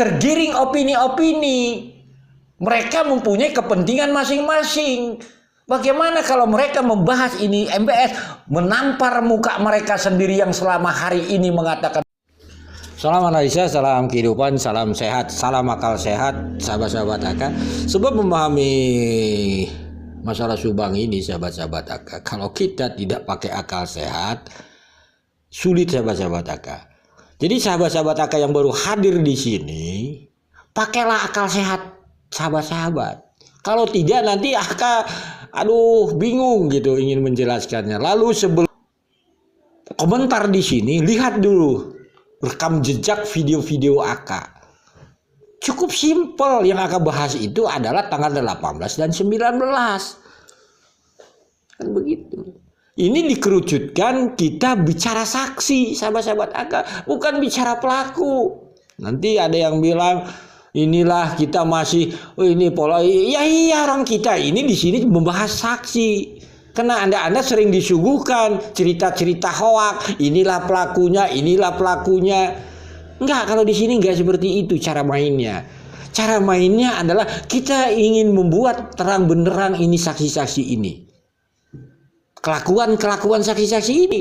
tergiring opini-opini. Mereka mempunyai kepentingan masing-masing. Bagaimana kalau mereka membahas ini, MBS menampar muka mereka sendiri yang selama hari ini mengatakan salam analisa, salam kehidupan, salam sehat, salam akal sehat, sahabat-sahabat AK. Sebab memahami masalah Subang ini, sahabat-sahabat AK, kalau kita tidak pakai akal sehat, sulit, sahabat-sahabat AK. Jadi sahabat-sahabat AK yang baru hadir di sini, pakailah akal sehat, sahabat-sahabat. Kalau tidak nanti AK bingung gitu ingin menjelaskannya. Lalu sebelum komentar di sini, lihat dulu rekam jejak video-video AK. Cukup simpel, yang AK bahas itu adalah tanggal 18 dan 19. Kan begitu. Ini dikerucutkan kita bicara saksi, sahabat-sahabat AK, bukan bicara pelaku. Nanti ada yang bilang inilah kita masih ini pola. Iya, orang kita ini di sini membahas saksi. Karena anda sering disuguhkan cerita-cerita hoak, inilah pelakunya, inilah pelakunya. Enggak, kalau di sini enggak seperti itu cara mainnya. Cara mainnya adalah kita ingin membuat terang benderang ini saksi-saksi ini. Kelakuan saksi-saksi ini.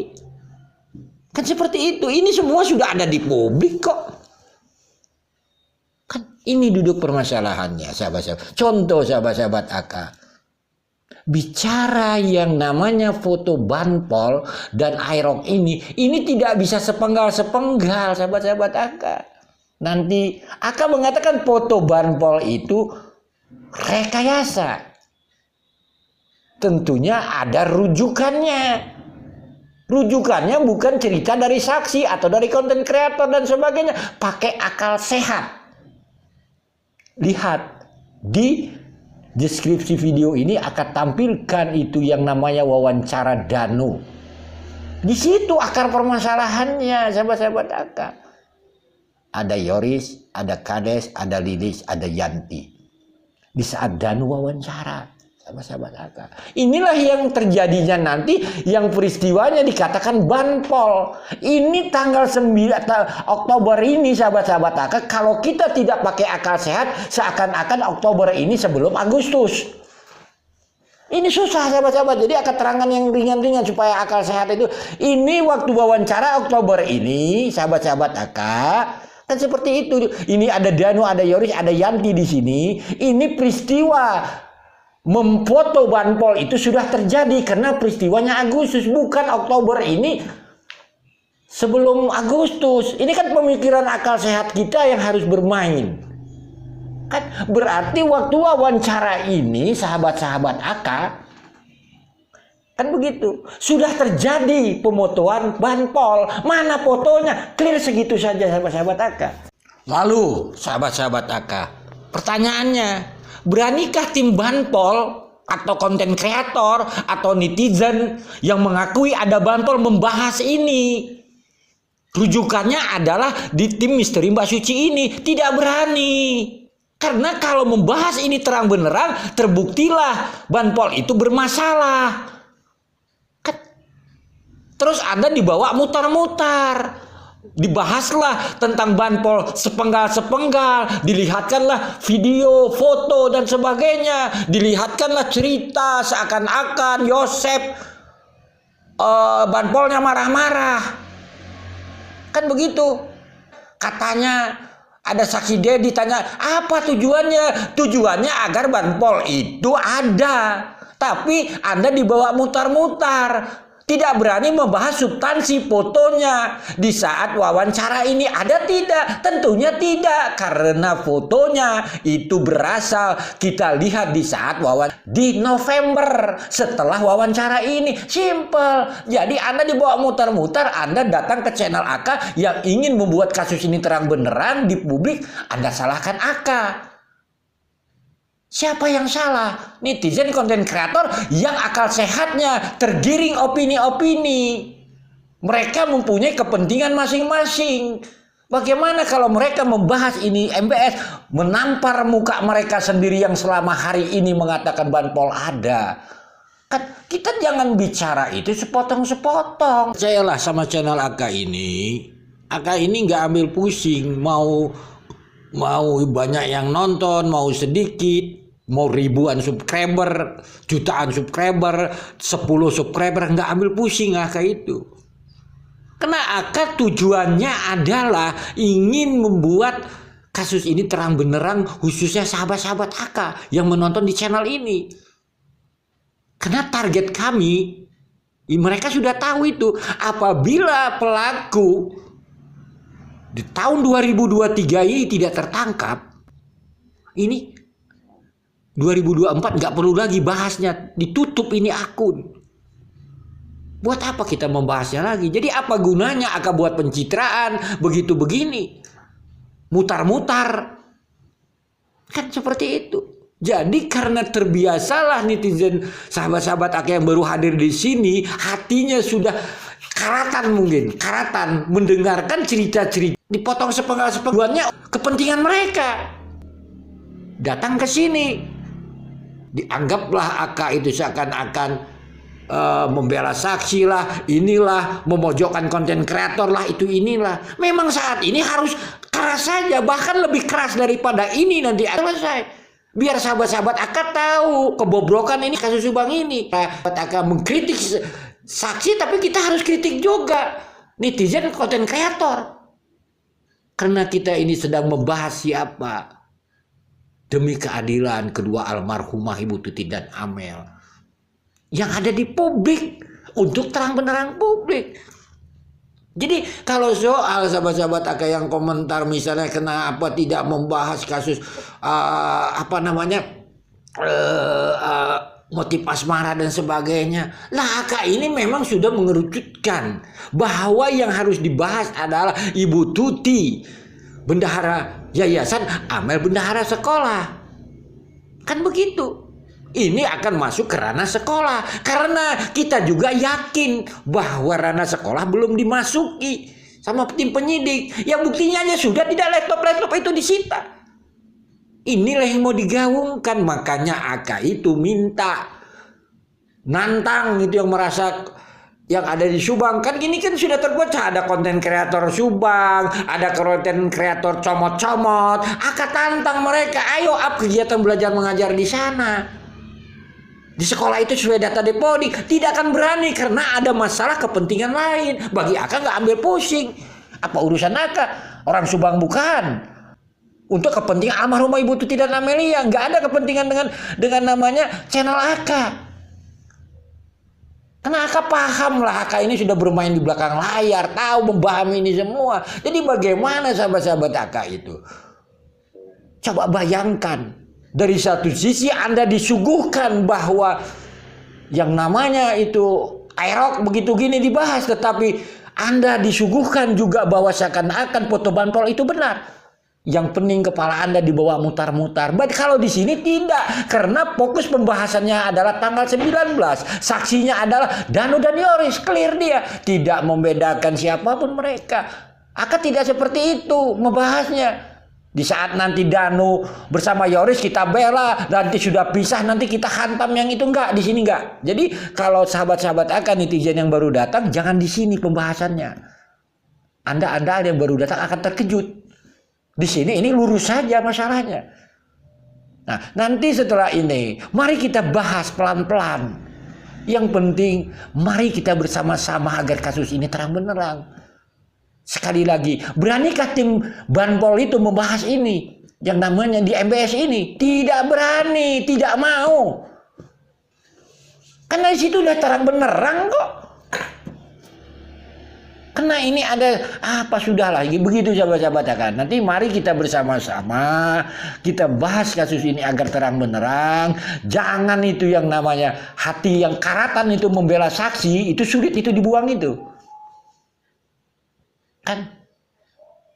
Kan seperti itu. Ini semua sudah ada di publik kok. Kan ini duduk permasalahannya, sahabat-sahabat. Contoh, sahabat-sahabat AK. Bicara yang namanya foto banpol dan airok ini tidak bisa sepenggal-sepenggal, sahabat-sahabat AK. Nanti AK mengatakan foto banpol itu rekayasa. Tentunya ada rujukannya. Rujukannya bukan cerita dari saksi atau dari konten kreator dan sebagainya. Pakai akal sehat. Lihat di deskripsi video ini akan tampilkan itu yang namanya wawancara Danu. Di situ akar permasalahannya, sahabat-sahabat AK. Ada Yoris, ada Kades, ada Lilis, ada Yanti. Di saat Danu wawancara, sahabat-sahabat AK. Inilah yang terjadinya nanti, yang peristiwanya dikatakan banpol. Ini tanggal 9 Oktober ini, sahabat-sahabat AK. Kalau kita tidak pakai akal sehat, seakan-akan Oktober ini sebelum Agustus. Ini susah, sahabat-sahabat. Jadi akan terangkan yang ringan-ringan supaya akal sehat itu. Ini waktu wawancara Oktober ini, sahabat-sahabat AK. Kan seperti itu. Ini ada Danu, ada Yoris, ada Yanti di sini. Ini peristiwa memfoto banpol itu sudah terjadi karena peristiwanya Agustus, bukan Oktober ini sebelum Agustus. Ini kan pemikiran akal sehat kita yang harus bermain. Kan berarti waktu wawancara ini, sahabat-sahabat AK, kan begitu, sudah terjadi pemotoan banpol. Mana fotonya? Clear segitu saja, sahabat-sahabat AK. Lalu sahabat-sahabat AK, pertanyaannya, beranikah tim banpol atau konten kreator atau netizen yang mengakui ada banpol membahas ini? Rujukannya adalah di tim misteri Mbak Suci ini. Tidak berani. Karena kalau membahas ini terang benerang, terbuktilah banpol itu bermasalah. Terus Anda dibawa mutar-mutar. Dibahaslah tentang banpol sepenggal-sepenggal, dilihatkanlah video, foto dan sebagainya, dilihatkanlah cerita seakan-akan Yosep banpolnya marah-marah. Kan begitu. Katanya ada saksi D ditanya, apa tujuannya? Tujuannya agar banpol itu ada. Tapi Anda dibawa mutar-mutar. Tidak berani membahas substansi fotonya. Di saat wawancara ini ada tidak? Tentunya tidak. Karena fotonya itu berasal kita lihat di saat wawancara di November setelah wawancara ini. Simple. Jadi Anda dibawa mutar-mutar, Anda datang ke channel AK yang ingin membuat kasus ini terang benerang di publik, Anda salahkan AK. Siapa yang salah? Netizen, konten kreator yang akal sehatnya tergiring opini-opini. Mereka mempunyai kepentingan masing-masing. Bagaimana kalau mereka membahas ini, MBS menampar muka mereka sendiri yang selama hari ini mengatakan banpol ada. Kan kita jangan bicara itu sepotong-sepotong. Percayalah sama channel AK ini nggak ambil pusing mau mau banyak yang nonton, mau sedikit, mau ribuan subscriber, jutaan subscriber, 10 subscriber, nggak ambil pusing Aka itu. Karena Aka tujuannya adalah ingin membuat kasus ini terang benerang, khususnya sahabat-sahabat Aka yang menonton di channel ini. Karena target kami, mereka sudah tahu itu, apabila pelaku di tahun 2023 ini tidak tertangkap, ini 2024 nggak perlu lagi bahasnya, ditutup ini akun. Buat apa kita membahasnya lagi? Jadi apa gunanya Aka buat pencitraan begitu begini? Mutar-mutar. Kan seperti itu. Jadi karena terbiasalah netizen sahabat-sahabat Aka yang baru hadir di sini, hatinya sudah karatan mungkin, karatan mendengarkan cerita-cerita dipotong sepenggal-sepenggalnya kepentingan mereka. Datang ke sini, dianggaplah Aka itu seakan-akan membela saksi lah, inilah, memojokkan konten kreator lah, itu inilah. Memang saat ini harus keras saja, bahkan lebih keras daripada ini nanti selesai. Biar sahabat-sahabat Aka tahu kebobrokan ini kasus Subang ini. Sahabat Aka mengkritik saksi, tapi kita harus kritik juga netizen konten kreator. Karena kita ini sedang membahas siapa demi keadilan kedua almarhumah Ibu Tuti dan Amel yang ada di publik, untuk terang benerang publik. Jadi kalau soal sahabat-sahabat Aka yang komentar misalnya kenapa tidak membahas kasus motif asmara dan sebagainya, lah Aka ini memang sudah mengerucutkan bahwa yang harus dibahas adalah Ibu Tuti, bendahara yayasan Amel bendahara sekolah. Kan begitu. Ini akan masuk ke ranah sekolah, karena kita juga yakin bahwa ranah sekolah belum dimasuki sama tim penyidik. Yang buktinya aja sudah tidak, laptop itu disita. Inilah yang mau digaungkan, makanya Aka itu minta nantang itu yang merasa yang ada di Subang. Kan gini kan sudah terpecah, ada konten kreator Subang, ada konten kreator comot-comot. Aka tantang mereka, ayo up kegiatan belajar mengajar di sana. Di sekolah itu sesuai data Depodi, tidak akan berani karena ada masalah kepentingan lain. Bagi Aka nggak ambil pusing. Apa urusan Aka? Orang Subang bukan. Untuk kepentingan almarhumah Ibu Tuti dan Amelia, nggak ada kepentingan dengan namanya channel Aka. Karena Aka paham lah, Aka ini sudah bermain di belakang layar, tahu memahami ini semua. Jadi bagaimana sahabat-sahabat Aka itu? Coba bayangkan. Dari satu sisi Anda disuguhkan bahwa yang namanya itu aerok begitu gini dibahas, tetapi Anda disuguhkan juga bahwa seakan-akan foto banpol itu benar. Yang pening kepala Anda dibawa mutar-mutar. But kalau di sini tidak, karena fokus pembahasannya adalah tanggal 19. Saksinya adalah Danu dan Yoris, clear dia. Tidak membedakan siapapun mereka. Aka tidak seperti itu membahasnya. Di saat nanti Danu bersama Yoris kita bela, nanti sudah pisah, nanti kita hantam yang itu, enggak, di sini enggak. Jadi kalau sahabat-sahabat Aka netizen yang baru datang, jangan di sini pembahasannya. Anda yang baru datang akan terkejut. Di sini ini lurus saja masalahnya. Nah, nanti setelah ini mari kita bahas pelan-pelan. Yang penting mari kita bersama-sama agar kasus ini terang benerang. Sekali lagi, beranikah tim Banpol itu membahas ini? Yang namanya di MBS ini? Tidak berani, tidak mau. Karena di situ udah terang benerang kok. Karena ini ada apa sudah lagi begitu sahabat-sahabat kan. Nanti mari kita bersama-sama kita bahas kasus ini agar terang benerang. Jangan itu yang namanya hati yang karatan itu membela saksi, itu sulit itu dibuang itu. Kan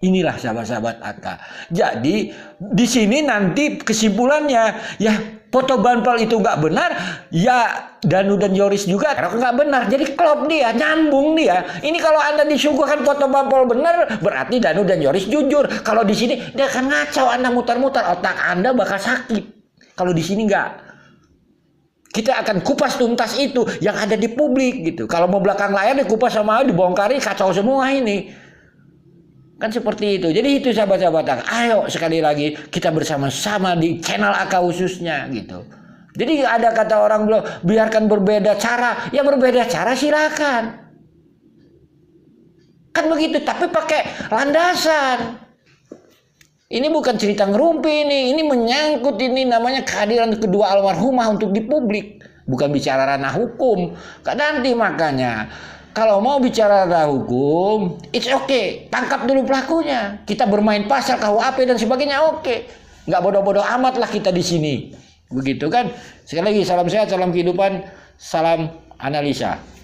inilah sahabat-sahabat Aka. Jadi di sini nanti kesimpulannya ya foto Banpol itu nggak benar, ya Danu dan Yoris juga nggak benar. Jadi klop dia, nyambung dia. Ini kalau Anda disuguhkan foto Banpol benar, berarti Danu dan Yoris jujur. Kalau di sini dia akan ngacau, Anda mutar-mutar, otak Anda bakal sakit. Kalau di sini nggak. Kita akan kupas tuntas itu yang ada di publik gitu. Kalau mau belakang layar dikupas sama dibongkari, kacau semua ini. Kan seperti itu. Jadi itu sahabat-sahabat AK. Ayo sekali lagi kita bersama-sama di channel AK khususnya gitu. Jadi ada kata orang bilang biarkan berbeda cara. Ya berbeda cara silakan. Kan begitu, tapi pakai landasan. Ini bukan cerita ngerumpi ini menyangkut ini namanya kehadiran kedua almarhumah untuk di publik. Bukan bicara ranah hukum. Nanti makanya kalau mau bicara ranah hukum, it's okay, tangkap dulu pelakunya. Kita bermain pasal KUHP dan sebagainya oke. Nggak bodoh-bodoh amat lah kita di sini. Begitu kan? Sekali lagi salam sehat, salam kehidupan, salam analisa.